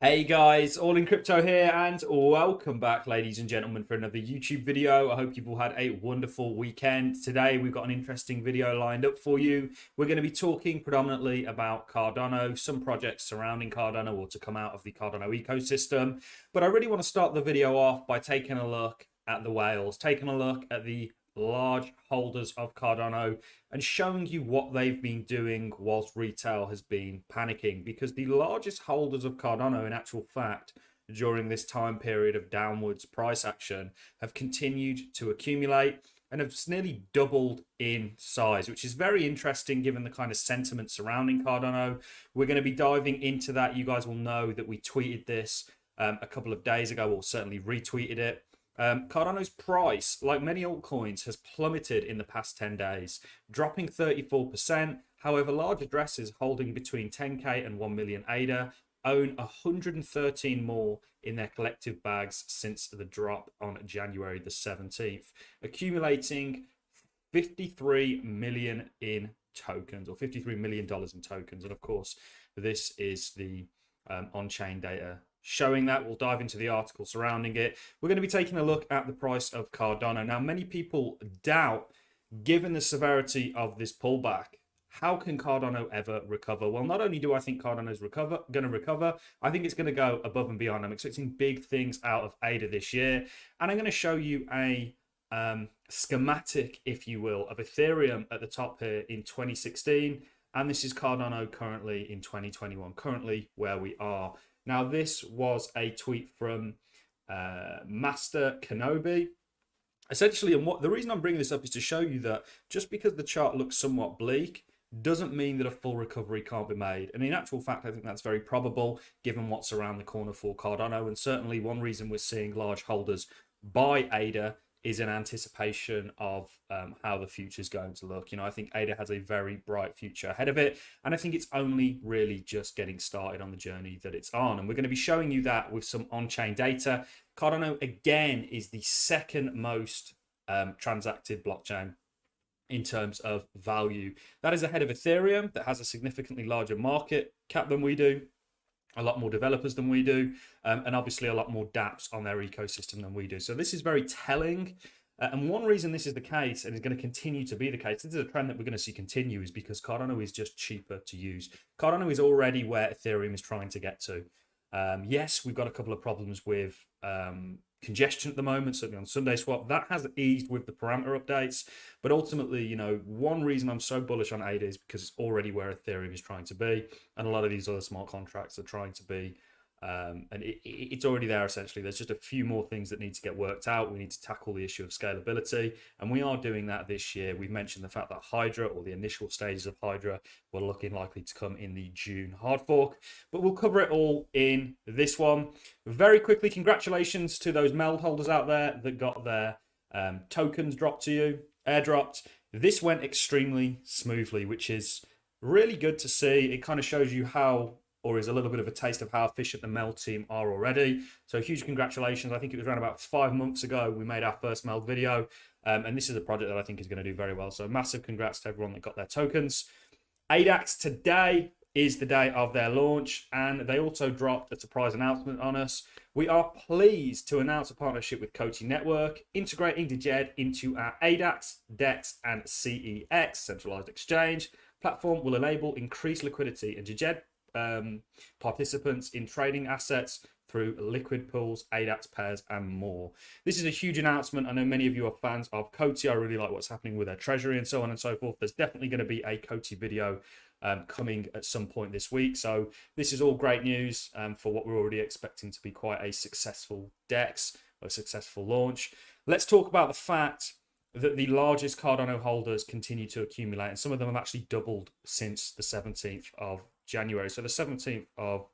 Hey guys, All in Crypto here, and welcome back, ladies and gentlemen, for another YouTube video. I hope you've all had a wonderful weekend. Today, we've got an interesting video lined up for you. We're going to be talking predominantly about Cardano, some projects surrounding Cardano or to come out of the Cardano ecosystem. But I really want to start the video off by taking a look at the whales, taking a look at the large holders of Cardano and showing you what they've been doing whilst retail has been panicking, because the largest holders of Cardano, in actual fact, during this time period of downwards price action, have continued to accumulate and have nearly doubled in size, which is very interesting given the kind of sentiment surrounding Cardano. We're going to be diving into that. You guys will know that we tweeted this a couple of days ago, or certainly retweeted it. Cardano's price, like many altcoins, has plummeted in the past 10 days, dropping 34%. However, large addresses holding between 10k and 1 million ADA own 113 more in their collective bags since the drop on January the 17th, accumulating 53 million in tokens, or $53 million in tokens. And of course, this is the on-chain data showing that. We'll dive into the article surrounding it. We're going to be taking a look at the price of Cardano. Now, many people doubt, given the severity of this pullback, how can Cardano ever recover? Well, not only do I think Cardano's going to recover, I think it's going to go above and beyond. I'm expecting big things out of ADA this year. And I'm going to show you a schematic, if you will, of Ethereum at the top here in 2016. And this is Cardano currently in 2021, currently where we are. Now, this was a tweet from Master Kenobi. Essentially, and the reason I'm bringing this up is to show you that just because the chart looks somewhat bleak doesn't mean that a full recovery can't be made. And in actual fact, I think that's very probable given what's around the corner for Cardano. And certainly one reason we're seeing large holders buy ADA is in anticipation of how the future is going to look. You know, I think ADA has a very bright future ahead of it, and I think it's only really just getting started on the journey that it's on. And we're going to be showing you that with some on-chain data. Cardano, again, is the second most transacted blockchain in terms of value. That is ahead of Ethereum, that has a significantly larger market cap than we do, a lot more developers than we do, and obviously a lot more dApps on their ecosystem than we do. So this is very telling. And one reason this is the case and is going to continue to be the case, this is a trend that we're going to see continue, is because Cardano is just cheaper to use. Cardano is already where Ethereum is trying to get to. Yes, we've got a couple of problems with congestion at the moment, certainly on Sunday Swap. That has eased with the parameter updates, but ultimately, you know, one reason I'm so bullish on ADA is because it's already where Ethereum is trying to be, and a lot of these other smart contracts are trying to be, and it's already there essentially. There's just a few more things that need to get worked out. We need to tackle the issue of scalability, and we are doing that this year. We've mentioned the fact that Hydra, or the initial stages of Hydra, were looking likely to come in the June hard fork, but we'll cover it all in this one. Very quickly, congratulations to those MELD holders out there that got their tokens dropped to you, airdropped. This went extremely smoothly, which is really good to see. It kind of shows you how, or is a little bit of a taste of how efficient the MELD team are already. So huge congratulations. I think it was around about 5 months ago we made our first MELD video. And this is a project that I think is going to do very well. So massive congrats to everyone that got their tokens. ADAX today is the day of their launch, and they also dropped a surprise announcement on us. We are pleased to announce a partnership with Coty Network, integrating DJED into our ADAX, DEX, and CEX, centralized exchange. Platform will enable increased liquidity and DJED participants in trading assets through liquid pools, ADAX pairs, and more. This is a huge announcement. I know many of you are fans of Coty. I really like what's happening with their treasury and so on and so forth. There's definitely going to be a Coty video coming at some point this week. So this is all great news for what we're already expecting to be quite a successful DEX, or a successful launch. Let's talk about the fact that the largest Cardano holders continue to accumulate, and some of them have actually doubled since the 17th of January. So the 17th of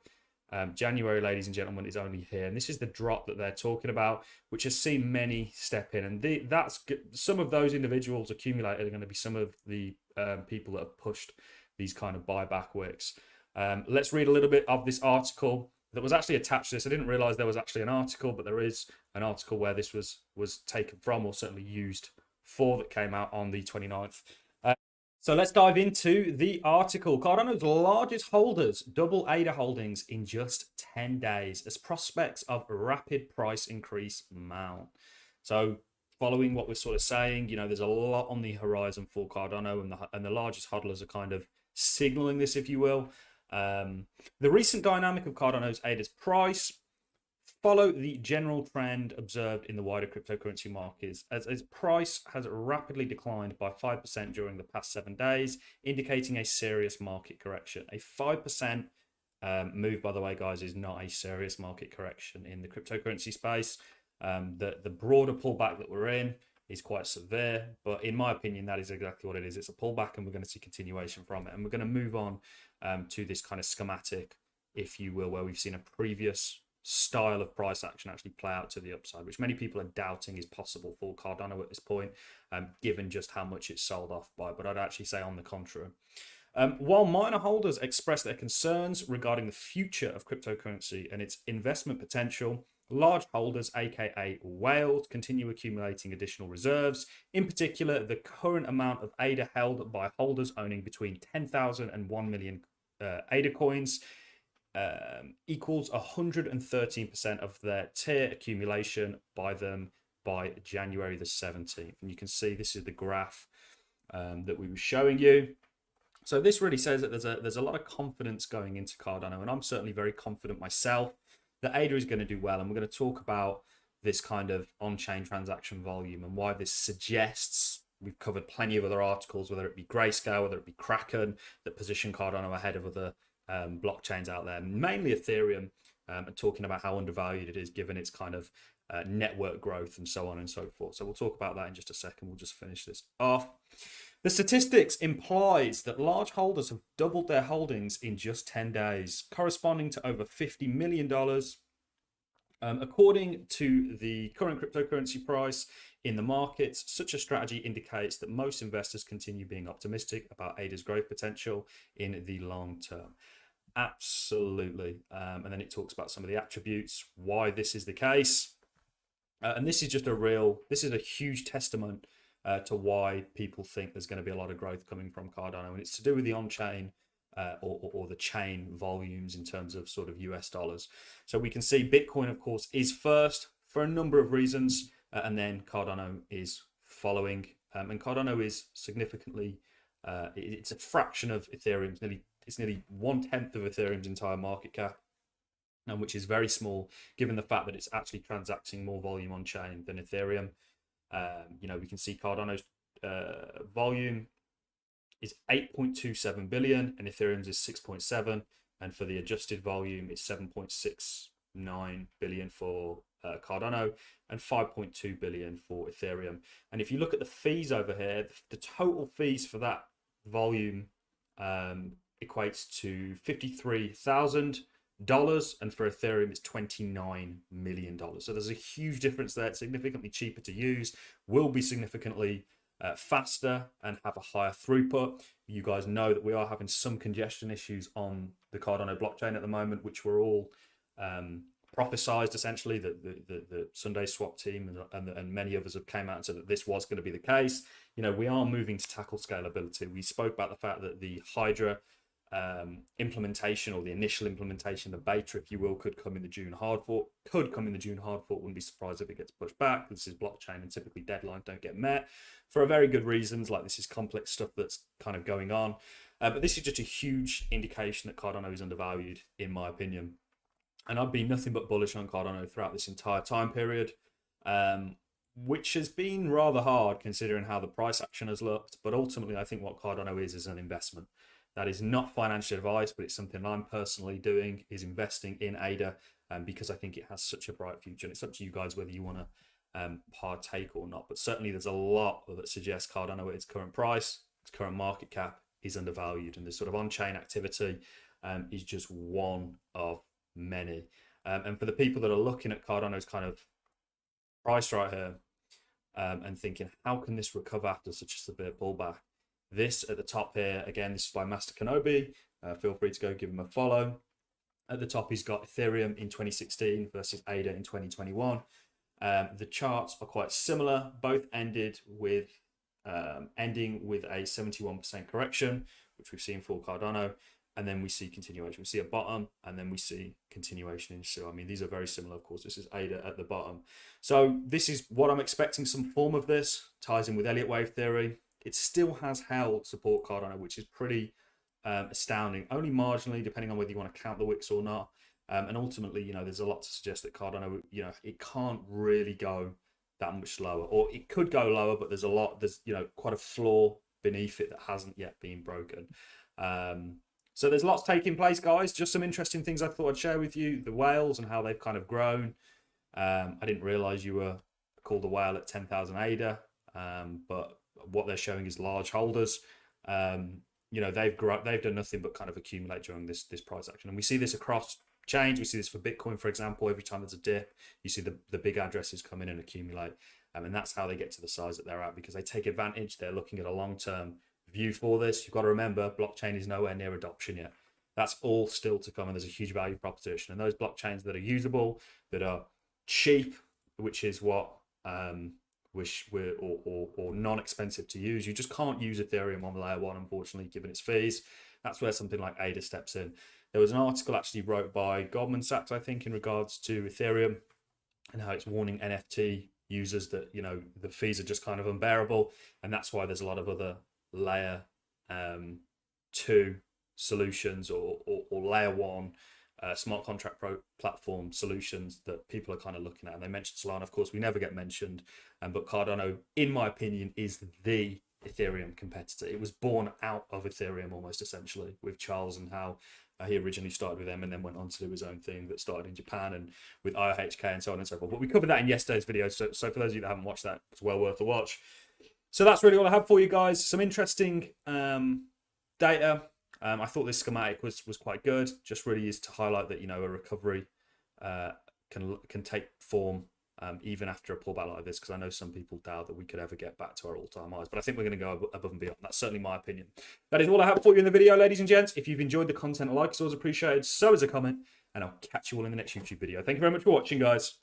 January, ladies and gentlemen, is only here, and this is the drop that they're talking about, which has seen many step in, and that's some of those individuals accumulated are going to be some of the people that have pushed these kind of buyback wicks. Let's read a little bit of this article that was actually attached to this. I didn't realize there was actually an article, but there is an article where this was taken from, or certainly used for, that came out on the 29th. So let's dive into the article. Cardano's largest holders double ADA holdings in just 10 days as prospects of rapid price increase mount. So following what we're sort of saying, there's a lot on the horizon for Cardano, and the largest hodlers are kind of signaling this, if you will. The recent dynamic of Cardano's ADA's price follow the general trend observed in the wider cryptocurrency markets, as its price has rapidly declined by 5% during the past 7 days, indicating a serious market correction. A 5% move, by the way, guys, is not a serious market correction in the cryptocurrency space. The broader pullback that we're in is quite severe, but in my opinion, that is exactly what it is. It's a pullback, and we're going to see continuation from it. And we're going to move on to this kind of schematic, if you will, where we've seen a previous style of price action actually play out to the upside, which many people are doubting is possible for Cardano at this point, given just how much it's sold off by. But I'd actually say on the contrary. While minor holders express their concerns regarding the future of cryptocurrency and its investment potential, large holders, aka whales, continue accumulating additional reserves. In particular, the current amount of ADA held by holders owning between 10,000 and 1 million ADA coins equals 113% of their tier accumulation by them by January the 17th. And you can see this is the graph that we were showing you. So this really says that there's a lot of confidence going into Cardano, and I'm certainly very confident myself that ADA is going to do well. And we're going to talk about this kind of on-chain transaction volume and why this suggests. We've covered plenty of other articles, whether it be Grayscale, whether it be Kraken, that position Cardano ahead of other blockchains out there, mainly Ethereum, and talking about how undervalued it is given its kind of network growth and so on and so forth. So we'll talk about that in just a second. We'll just finish this off. The statistics implies that large holders have doubled their holdings in just 10 days, corresponding to over $50 million. According to the current cryptocurrency price in the markets, such a strategy indicates that most investors continue being optimistic about ADA's growth potential in the long term. Absolutely. And then it talks about some of the attributes, why this is the case. And this is just this is a huge testament to why people think there's going to be a lot of growth coming from Cardano. And it's to do with the on-chain or the chain volumes in terms of sort of US dollars. So we can see Bitcoin, of course, is first for a number of reasons. And then Cardano is following. And Cardano is significantly, it's a fraction of Ethereum. It's nearly 1/10 of Ethereum's entire market cap, which is very small given the fact that it's actually transacting more volume on chain than Ethereum. We can see Cardano's volume is 8.27 billion and Ethereum's is 6.7, and for the adjusted volume it's 7.69 billion for Cardano and 5.2 billion for Ethereum. And if you look at the fees over here, the total fees for that volume equates to $53,000, and for Ethereum it's $29 million. So there's a huge difference there. It's significantly cheaper to use, will be significantly faster and have a higher throughput. You guys know that we are having some congestion issues on the Cardano blockchain at the moment, which were all prophesized essentially. The Sunday Swap team and many others have came out and said that this was going to be the case. We are moving to tackle scalability. We spoke about the fact that the Hydra implementation, or the initial implementation, the beta, if you will, could come in the June hard fork. Wouldn't be surprised if it gets pushed back. This is blockchain, and typically deadlines don't get met for very good reasons. Like, this is complex stuff that's kind of going on. But this is just a huge indication that Cardano is undervalued, in my opinion. And I've been nothing but bullish on Cardano throughout this entire time period, which has been rather hard considering how the price action has looked. But ultimately, I think what Cardano is an investment. That is not financial advice, but it's something I'm personally doing, is investing in ADA, because I think it has such a bright future. And it's up to you guys whether you want to partake or not. But certainly there's a lot that suggests Cardano at its current price, its current market cap, is undervalued. And this sort of on-chain activity is just one of many. And for the people that are looking at Cardano's kind of price right here and thinking, how can this recover after such a severe pullback? This at the top here, again, this is by Master Kenobi. Feel free to go give him a follow. At the top, he's got Ethereum in 2016 versus ADA in 2021. The charts are quite similar. Both ended with ending with a 71% correction, which we've seen for Cardano. And then we see continuation. We see a bottom, and then we see continuation into. I mean, these are very similar, of course. This is ADA at the bottom. So this is what I'm expecting, some form of this. Ties in with Elliott wave theory. It still has held support Cardano, which is pretty astounding. Only marginally, depending on whether you want to count the wicks or not. And ultimately, you know, there's a lot to suggest that Cardano, you know, it can't really go that much lower. Or it could go lower, but there's, you know, quite a floor beneath it that hasn't yet been broken. So there's lots taking place, guys. Just some interesting things I thought I'd share with you. The whales and how they've kind of grown. I didn't realize you were called a whale at 10,000 ADA, but what they're showing is large holders. You know, they've done nothing but kind of accumulate during this price action. And we see this across chains. We see this for Bitcoin, for example. Every time there's a dip, you see the big addresses come in and accumulate. And that's how they get to the size that they're at, because they take advantage. They're looking at a long-term view for this. You've got to remember, blockchain is nowhere near adoption yet. That's all still to come, and there's a huge value proposition. And those blockchains that are usable, that are cheap, which is what or non-expensive to use. You just can't use Ethereum on layer 1, unfortunately, given its fees. That's where something like ADA steps in. There was an article actually wrote by Goldman Sachs, I think, in regards to Ethereum and how it's warning NFT users that, you know, the fees are just kind of unbearable, and that's why there's a lot of other layer 2 solutions or layer 1 smart contract platform solutions that people are kind of looking at. And they mentioned Solana, of course. We never get mentioned, but Cardano, in my opinion, is the Ethereum competitor. It was born out of Ethereum almost, essentially, with Charles, and how he originally started with them and then went on to do his own thing that started in Japan and with IOHK and so on and so forth. But we covered that in yesterday's video, so for those of you that haven't watched that, it's well worth a watch. So that's really all I have for you guys. Some interesting data. I thought this schematic was quite good. Just really is to highlight that, you know, a recovery can take form even after a pullback like this, because I know some people doubt that we could ever get back to our all-time highs, but I think we're going to go above and beyond. That's certainly my opinion. That is all I have for you in the video, ladies and gents. If you've enjoyed the content, a like is always appreciated. So is a comment, and I'll catch you all in the next YouTube video. Thank you very much for watching, guys.